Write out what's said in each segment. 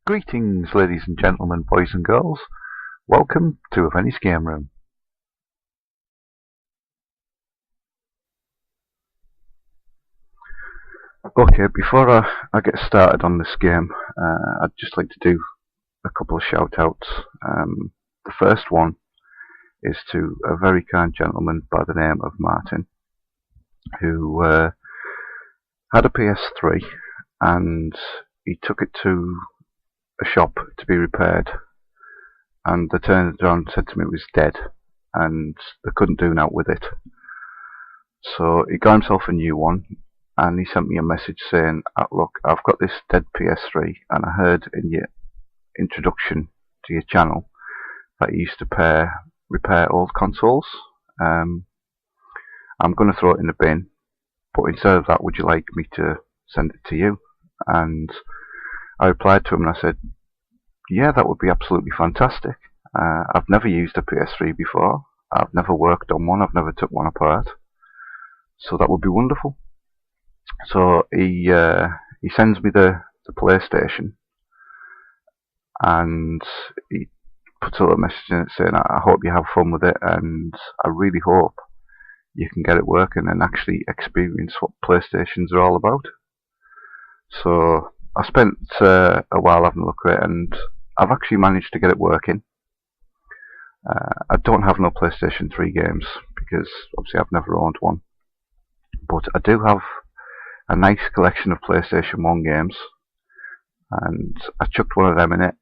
Greetings, ladies and gentlemen, boys and girls. Welcome to Aveni's Game Room. Okay, before I get started on this game, I'd just like to do a couple of shout-outs. The first one is to a very kind gentleman by the name of Martin, who had a PS3 and he took it to a shop to be repaired, and they turned it around and said to me it was dead and they couldn't do naught with it. So he got himself a new one and he sent me a message saying, look, I've got this dead PS3 and I heard in your introduction to your channel that you used to repair old consoles. I'm going to throw it in the bin, but instead of that, would you like me to send it to you? And I replied to him and I said, yeah, that would be absolutely fantastic. I've never used a PS3 before. I've never worked on one. I've never took one apart. So that would be wonderful. So he sends me the PlayStation, and he puts a little message in it saying, I hope you have fun with it, and I really hope you can get it working and actually experience what PlayStations are all about. So I spent a while having a look at it, and I've actually managed to get it working. I don't have no PlayStation 3 games because obviously I've never owned one, but I do have a nice collection of PlayStation 1 games, and I chucked one of them in it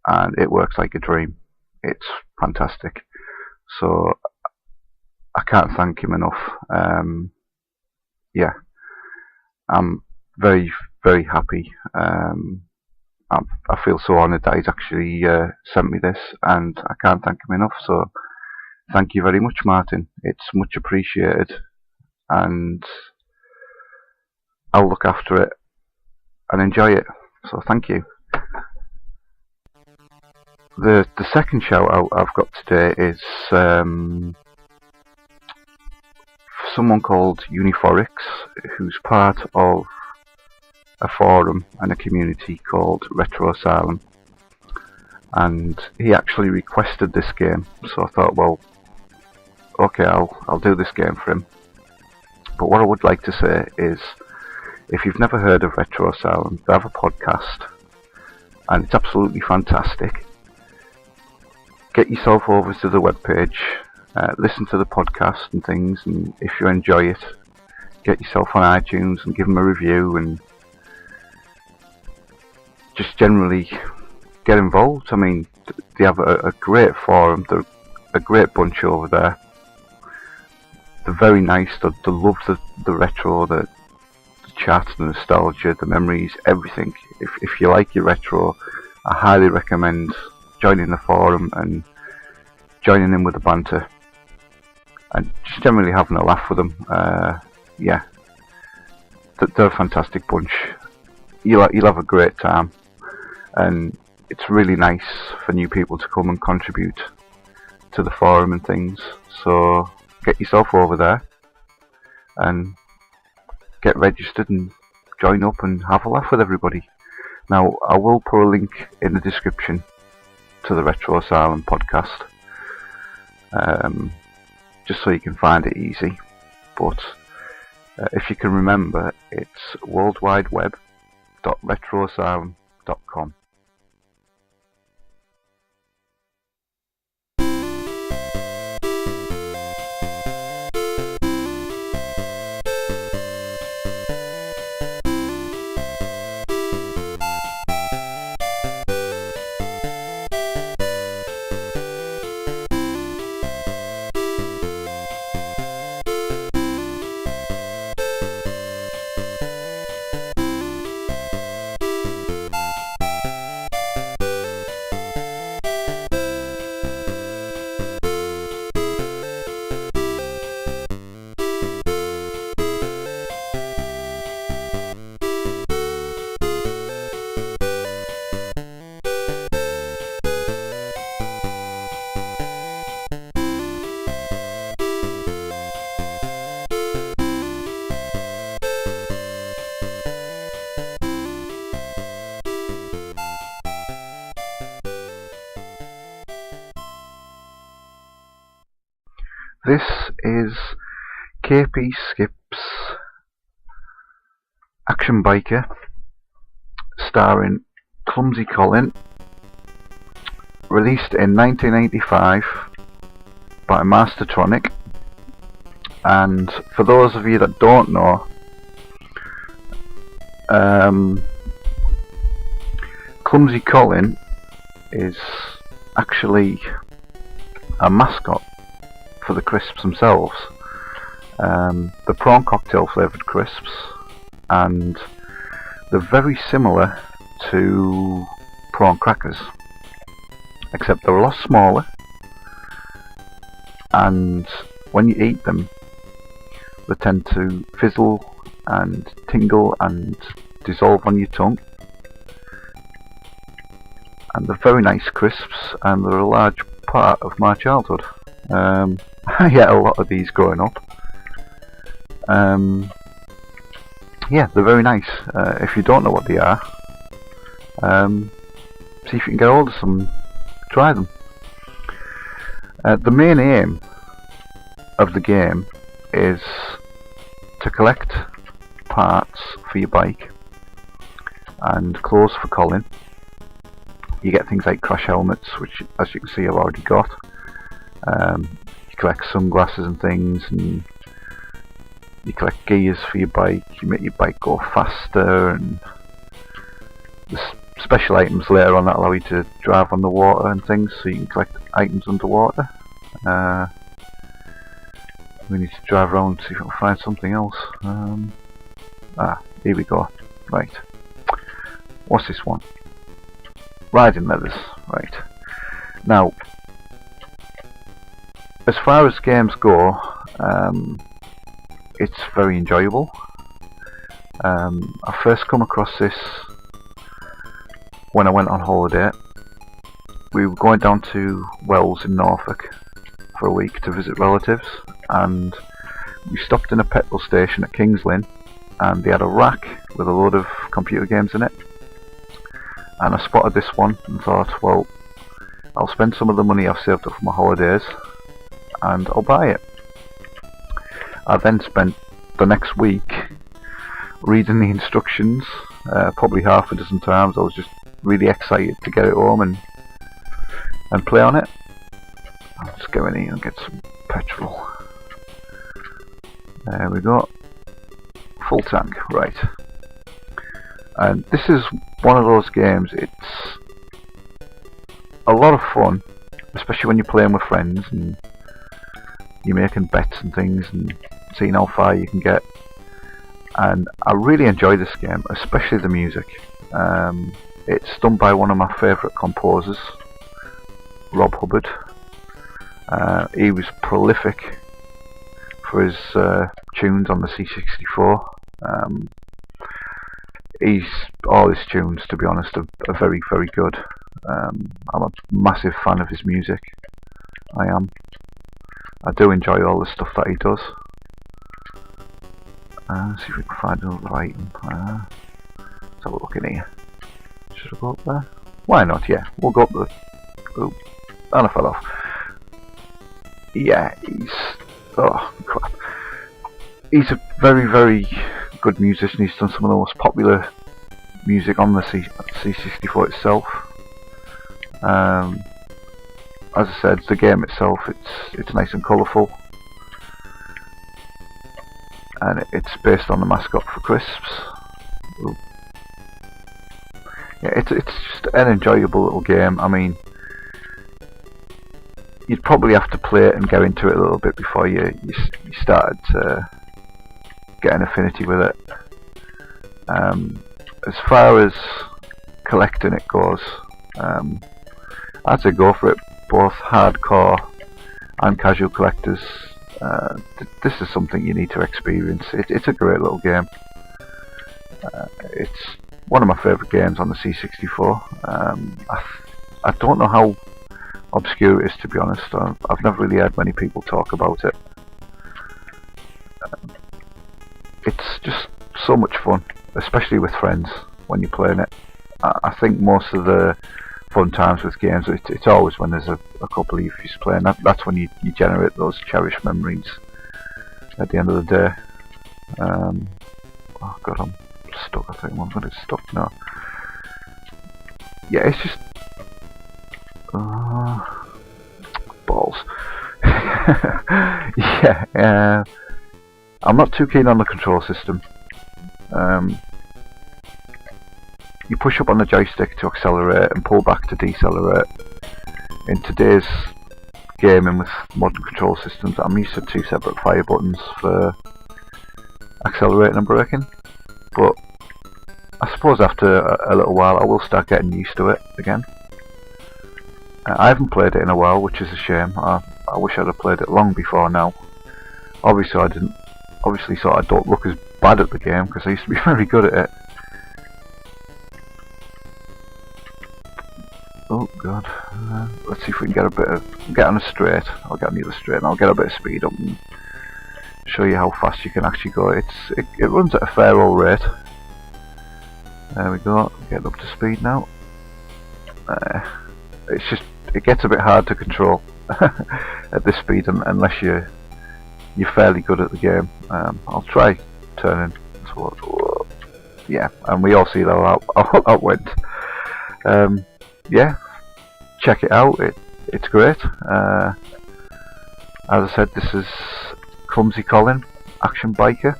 and it works like a dream. It's fantastic. So I can't thank him enough. Yeah, I'm very, very happy. I feel so honoured that he's actually sent me this, and I can't thank him enough. So thank you very much, Martin. It's much appreciated, and I'll look after it and enjoy it. So thank you. The second shout out I've got today is someone called Uniforix, who's part of a forum and a community called Retro Asylum, and he actually requested this game. So I thought, well, okay, I'll do this game for him. But what I would like to say is, if you've never heard of Retro Asylum, they have a podcast, and it's absolutely fantastic. Get yourself over to the webpage, listen to the podcast and things, and if you enjoy it, get yourself on iTunes and give them a review, and just generally get involved. I mean, they have a great forum, they're a great bunch over there. They're very nice, they love the retro, the chat, the nostalgia, the memories, everything. If you like your retro, I highly recommend joining the forum and joining in with the banter and just generally having a laugh with them. Yeah, they're a fantastic bunch. You'll have a great time, and it's really nice for new people to come and contribute to the forum and things. So get yourself over there and get registered and join up and have a laugh with everybody. Now, I will put a link in the description to the Retro Asylum podcast, just so you can find it easy. But if you can remember, it's worldwideweb.retroasylum.com. This is KP Skip's action biker, starring Clumsy Colin, released in 1985 by Mastertronic. And for those of you that don't know, Clumsy Colin is actually a mascot for the crisps themselves. The prawn cocktail flavoured crisps, and they're very similar to prawn crackers, except they're a lot smaller, and when you eat them they tend to fizzle and tingle and dissolve on your tongue. And they're very nice crisps, and they're a large part of my childhood. I ate a lot of these growing up. Yeah, they're very nice. If you don't know what they are, see if you can get hold of some, try them. The main aim of the game is to collect parts for your bike and clothes for Colin. You get things like crash helmets, which, as you can see, I've already got. You collect sunglasses and things, and you collect gears for your bike. You make your bike go faster, and there's special items later on that allow you to drive on the water and things, so you can collect items underwater. We need to drive around and see if we can find something else. Here we go. Right. What's this one? Riding leathers. Right. Now, as far as games go, it's very enjoyable. I first come across this when I went on holiday. We were going down to Wells in Norfolk for a week to visit relatives, and we stopped in a petrol station at Kings Lynn, and they had a rack with a load of computer games in it, and I spotted this one and thought, well, I'll spend some of the money I've saved up for my holidays and I'll buy it. I then spent the next week reading the instructions, probably half a dozen times. I was just really excited to get it home and play on it. I'll just go in here and get some petrol. There we go. Full tank, right. And this is one of those games, it's a lot of fun, especially when you're playing with friends and you're making bets and things and seeing how far you can get. And I really enjoy this game, especially the music. It's done by one of my favourite composers, Rob Hubbard. He was prolific for his tunes on the C64. All his tunes, to be honest, are very, very good. I'm a massive fan of his music. I am. I do enjoy all the stuff that he does. See if we can find another item. Let's have a look in here. Should I go up there? Why not? Yeah, we'll go up the... Oh, and I fell off. Yeah, he's... Oh, crap. He's a very, very good musician. He's done some of the most popular music on the C64 itself. As I said, the game itself, it's nice and colourful, and it's based on the mascot for crisps. Ooh. Yeah, it's just an enjoyable little game. I mean, you'd probably have to play it and get into it a little bit before you started to get an affinity with it. As far as collecting it goes, I'd say go for it. Both hardcore and casual collectors. This is something you need to experience. It's a great little game. It's one of my favourite games on the C64. I don't know how obscure it is, to be honest. I've never really heard many people talk about it. It's just so much fun, especially with friends when you're playing it. I think most of the fun times with games. It's always when there's a couple of you playing. That's when you generate those cherished memories at the end of the day. Oh god, I'm stuck. I think I'm gonna get stuck now. Yeah, it's just balls. Yeah, I'm not too keen on the control system. You push up on the joystick to accelerate and pull back to decelerate. In today's gaming with modern control systems, I'm used to 2 separate fire buttons for accelerating and braking, but I suppose after a little while I will start getting used to it again. I haven't played it in a while, which is a shame. I wish I'd have played it long before now. Obviously I didn't. Obviously, so I don't look as bad at the game because I used to be very good at it. Oh god, let's see if we can get on a straight. I'll get on the other straight and I'll get a bit of speed up and show you how fast you can actually go. It runs at a fair old rate. There we go, getting up to speed now. It gets a bit hard to control at this speed unless you're fairly good at the game. I'll try turning towards. Yeah, and we all see how that went. Yeah, check it out. It's great. As I said, this is Clumsy Colin, Action Biker,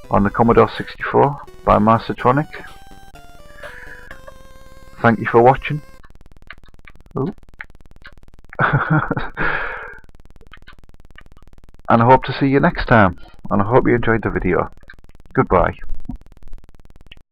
on the Commodore 64 by Mastertronic. Thank you for watching. Ooh. And I hope to see you next time. And I hope you enjoyed the video. Goodbye.